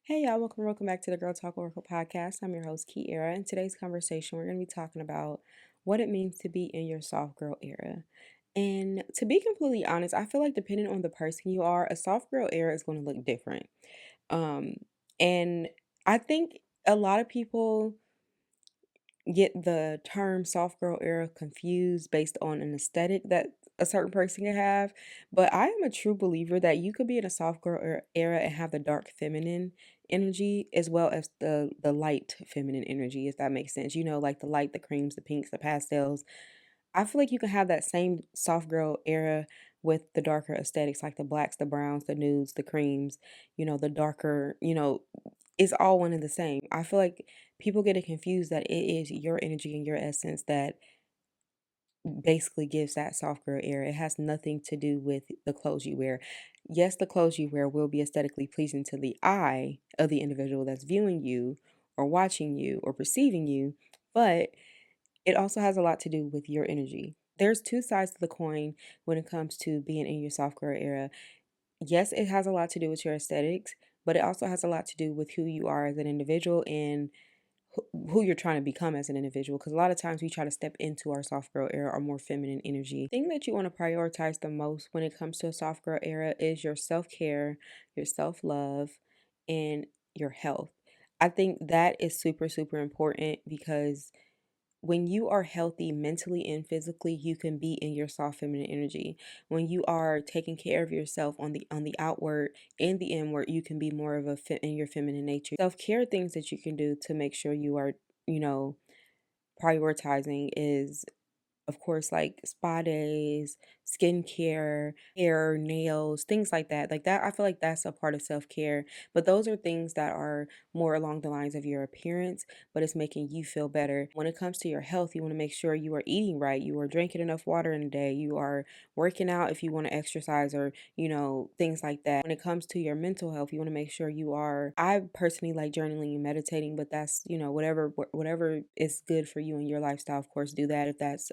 Hey y'all, welcome back to the Girl Talk Oracle podcast. I'm your host, Kiera. In today's conversation, we're going to be talking about what it means to be in your soft girl era. And to be completely honest, I feel like depending on the person you are, a soft girl era is going to look different. Um, and I think a lot of people get the term soft girl era confused based on an aesthetic that a certain person can have. But I am a true believer that you could be in a soft girl era and have the dark feminine energy as well as the light feminine energy, if that makes sense. You know, like the light, the creams, the pinks, the pastels. I feel like you can have that same soft girl era with the darker aesthetics, like the blacks, the browns, the nudes, the creams, the darker, it's all one and the same. I feel like people get it confused that it is your energy and your essence that basically gives that soft girl era. It has nothing to do with the clothes you wear. Yes, the clothes you wear will be aesthetically pleasing to the eye of the individual that's viewing you or watching you or perceiving you, but it also has a lot to do with your energy. There's two sides to the coin when it comes to being in your soft girl era. Yes, it has a lot to do with your aesthetics, but it also has a lot to do with who you are as an individual and who you're trying to become as an individual. Because a lot of times we try to step into our soft girl era or more feminine energy. The thing that you want to prioritize the most when it comes to a soft girl era is your self care, your self love, and your health. I think that is super, super important because when you are healthy mentally and physically, you can be in your soft feminine energy. When you are taking care of yourself on the outward and the inward, you can be more of in your feminine nature. Self-care things that you can do to make sure you are, you know, prioritizing is of course, like spa days, skincare, hair, nails, things like that. Like that, I feel like that's a part of self care. But those are things that are more along the lines of your appearance, but it's making you feel better. When it comes to your health, you want to make sure you are eating right, you are drinking enough water in a day, you are working out if you want to exercise or, things like that. When it comes to your mental health, you want to make sure you are. I personally like journaling and meditating, but that's, whatever is good for you in your lifestyle, of course, do that. If that's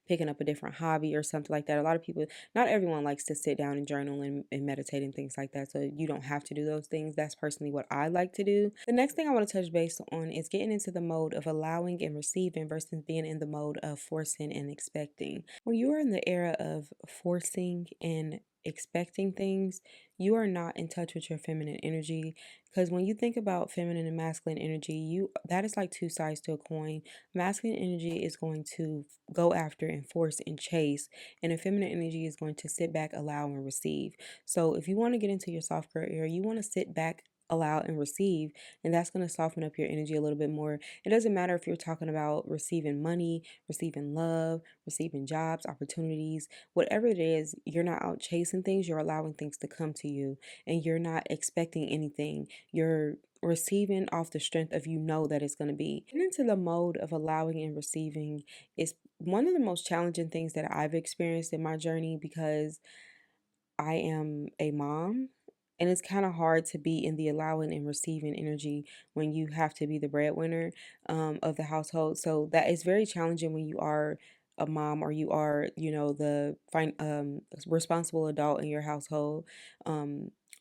picking up a different hobby or something like that. A lot of people, not everyone likes to sit down and journal and meditate and things like that. So you don't have to do those things. That's personally what I like to do. The next thing I want to touch base on is getting into the mode of allowing and receiving versus being in the mode of forcing and expecting. When you are in the era of forcing and expecting things, you are not in touch with your feminine energy. Because when you think about feminine and masculine energy, you that is like two sides to a coin. Masculine energy is going to go after and force and chase, and a feminine energy is going to sit back, allow, and receive. So if you want to get into your soft girl era, you want to sit back, allow, and receive, and that's going to soften up your energy a little bit more. It doesn't matter if you're talking about receiving money, receiving love, receiving jobs, opportunities, whatever it is. You're not out chasing things, you're allowing things to come to you, and you're not expecting anything. You're receiving off the strength of that it's going to be. Getting into the mode of allowing and receiving is one of the most challenging things that I've experienced in my journey because I am a mom, and it's kind of hard to be in the allowing and receiving energy when you have to be the breadwinner of the household. So that is very challenging when you are a mom or you are, the responsible adult in your household.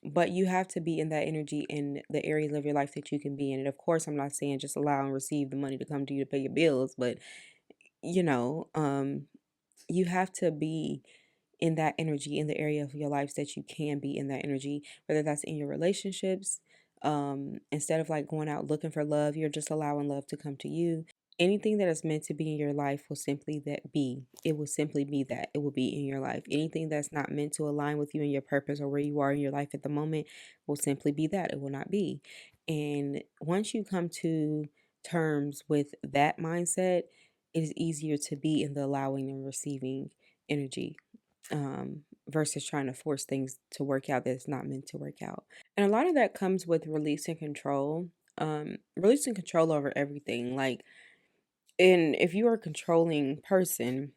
But you have to be in that energy in the areas of your life that you can be in. And of course, I'm not saying just allow and receive the money to come to you to pay your bills, but you know, um, you have to be in that energy in the area of your lives that you can be in that energy, whether that's in your relationships. Instead of like going out looking for love, you're just allowing love to come to you. Anything that is meant to be in your life will simply that be. It will simply be that. It will be in your life. Anything that's not meant to align with you and your purpose or where you are in your life at the moment will simply be that. It will not be. And once you come to terms with that mindset, it is easier to be in the allowing and receiving energy versus trying to force things to work out that's not meant to work out. And a lot of that comes with releasing control over everything. Like, and if you are a controlling person,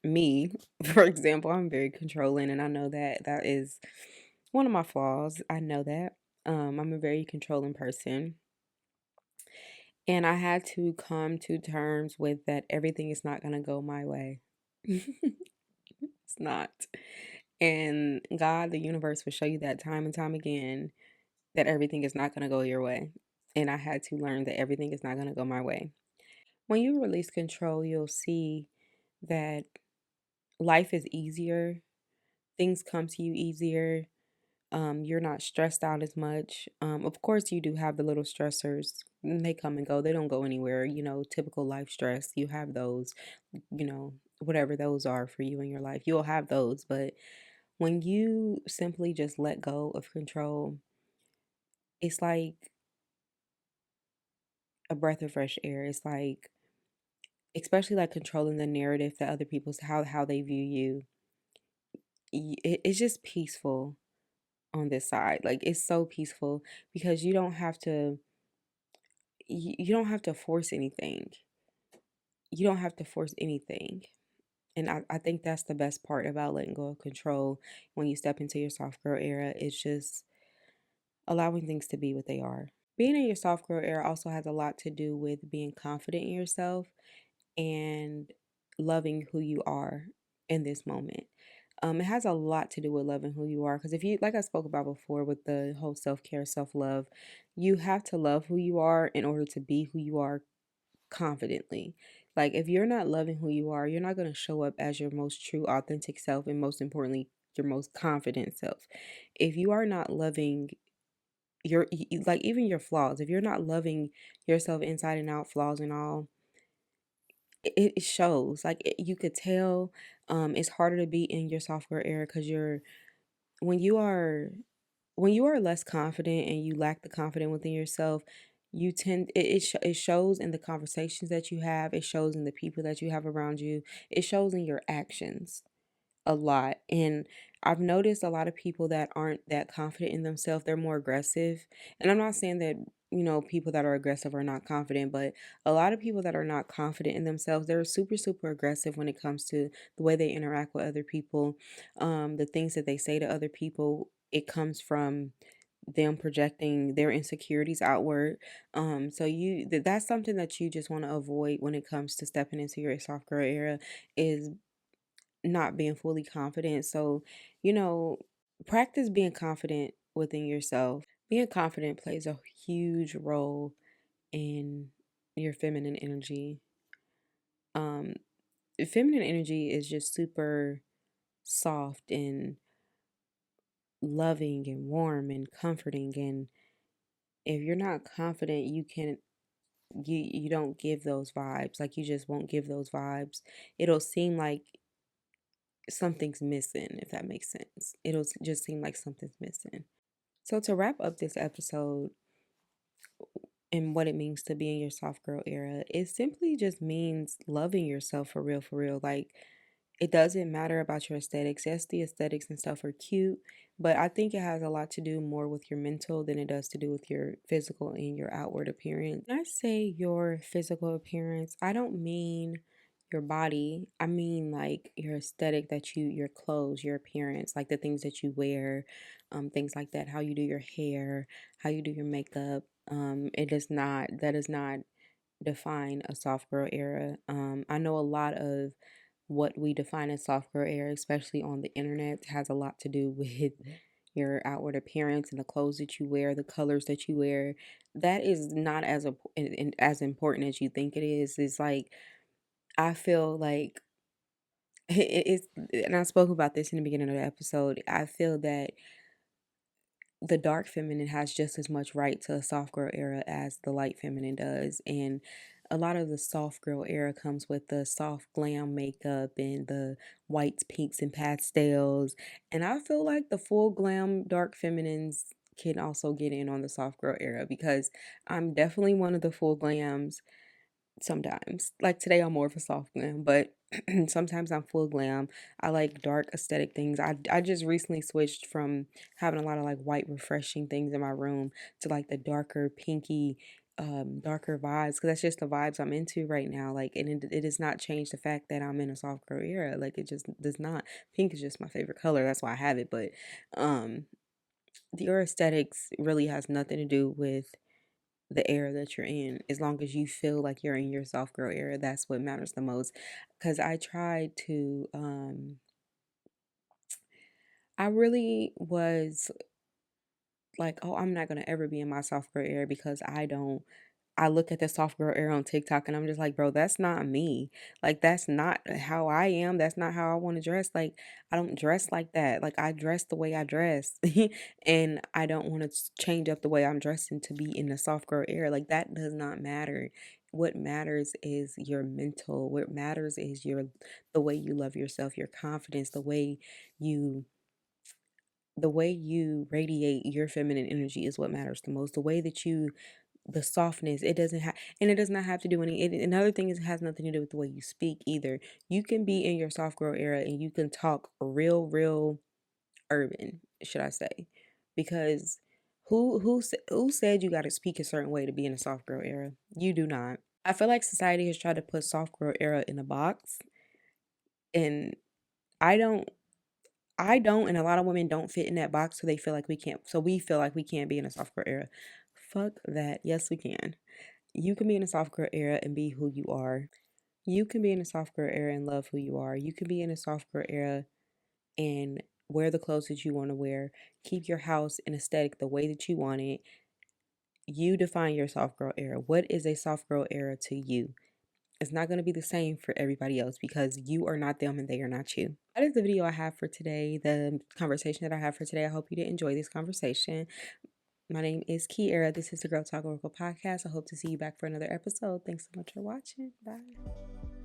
me, for example, I'm very controlling, and I know that that is one of my flaws. I know that. I'm a very controlling person, and I had to come to terms with that everything is not going to go my way. It's not. And God, the universe will show you that time and time again. that everything is not going to go your way. And I had to learn that everything is not going to go my way. When you release control, you'll see that life is easier, things come to you easier. You're not stressed out as much. Of course, you do have the little stressors. They come and go. They don't go anywhere. Typical life stress. You have those, whatever those are for you in your life. You'll have those. But when you simply just let go of control, it's like a breath of fresh air. It's like, especially like controlling the narrative that other people's how they view you. It's just peaceful on this side. Like it's so peaceful because you don't have to force anything. You don't have to force anything. And I think that's the best part about letting go of control when you step into your soft girl era. It's just allowing things to be what they are. Being in your soft girl era also has a lot to do with being confident in yourself and loving who you are in this moment. It has a lot to do with loving who you are because if you, like I spoke about before with the whole self care, self love, you have to love who you are in order to be who you are confidently. Like if you're not loving who you are, you're not going to show up as your most true, authentic self, and most importantly, your most confident self. If you are not loving like even your flaws, if you're not loving yourself inside and out, flaws and all, it shows. Like you could tell. It's harder to be in your software era because when you are when you are less confident and you lack the confidence within yourself, you tend it shows in the conversations that you have, it shows in the people that you have around you, it shows in your actions a lot. And I've noticed a lot of people that aren't that confident in themselves, they're more aggressive. And I'm not saying that, people that are aggressive are not confident, but a lot of people that are not confident in themselves, they're super, super aggressive when it comes to the way they interact with other people, the things that they say to other people. It comes from them projecting their insecurities outward. So that's something that you just want to avoid when it comes to stepping into your soft girl era is not being fully confident. So, you know, practice being confident within yourself. Being confident plays a huge role in your feminine energy. Um, Feminine energy is just super soft and loving and warm and comforting. And if you're not confident, you don't give those vibes. Like you just won't give those vibes. It'll seem like something's missing, if that makes sense. It'll just seem like something's missing. So, to wrap up this episode and what it means to be in your soft girl era, it simply just means loving yourself for real, for real. Like, it doesn't matter about your aesthetics. Yes, the aesthetics and stuff are cute, but I think it has a lot to do more with your mental than it does to do with your physical and your outward appearance. When I say your physical appearance, I don't mean your body. I mean like your aesthetic your clothes, your appearance, like the things that you wear, things like that, how you do your hair, how you do your makeup. That does not define a soft girl era. I know a lot of what we define as soft girl era, especially on the internet, has a lot to do with your outward appearance and the clothes that you wear, the colors that you wear. That is not as important as you think it is. It's like I feel like it's, and I spoke about this in the beginning of the episode. I feel that the dark feminine has just as much right to a soft girl era as the light feminine does. And a lot of the soft girl era comes with the soft glam makeup and the whites, pinks, and pastels. And I feel like the full glam dark feminines can also get in on the soft girl era because I'm definitely one of the full glams sometimes. Like today, I'm more of a soft glam, but sometimes I'm full glam. I like dark aesthetic things. I just recently switched from having a lot of like white refreshing things in my room to like the darker pinky, darker vibes because that's just the vibes I'm into right now. Like, and it does not change the fact that I'm in a soft girl era. Like, it just does not. Pink is just my favorite color. That's why I have it. But um, your aesthetics really has nothing to do with the era that you're in. As long as you feel like you're in your soft girl era, that's what matters the most. Because I really was like, oh, I'm not gonna ever be in my soft girl era because I look at the soft girl era on TikTok and I'm just like, bro, that's not me. Like, that's not how I am. That's not how I want to dress. Like, I don't dress like that. Like, I dress the way I dress. And I don't want to change up the way I'm dressing to be in the soft girl era. Like, that does not matter. What matters is your mental. What matters is the way you love yourself, your confidence, you the way you radiate your feminine energy is what matters the most. The softness, it doesn't have, and it does not have to do another thing is it has nothing to do with the way you speak either. You can be in your soft girl era and you can talk real urban, should I say, because who said you got to speak a certain way to be in a soft girl era? You do not. I feel like society has tried to put soft girl era in a box, and I don't and a lot of women don't fit in that box, so they feel like we can't. So we feel like we can't be in a soft girl era. Fuck that. Yes, we can. You can be in a soft girl era and be who you are. You can be in a soft girl era and love who you are. You can be in a soft girl era and wear the clothes that you want to wear. Keep your house and aesthetic the way that you want it. You define your soft girl era. What is a soft girl era to you? It's not going to be the same for everybody else because you are not them and they are not you. That is the video I have for today, the conversation that I have for today. I hope you did enjoy this conversation. My name is Kiera. This is the Girl Talk Oracle podcast. I hope to see you back for another episode. Thanks so much for watching. Bye.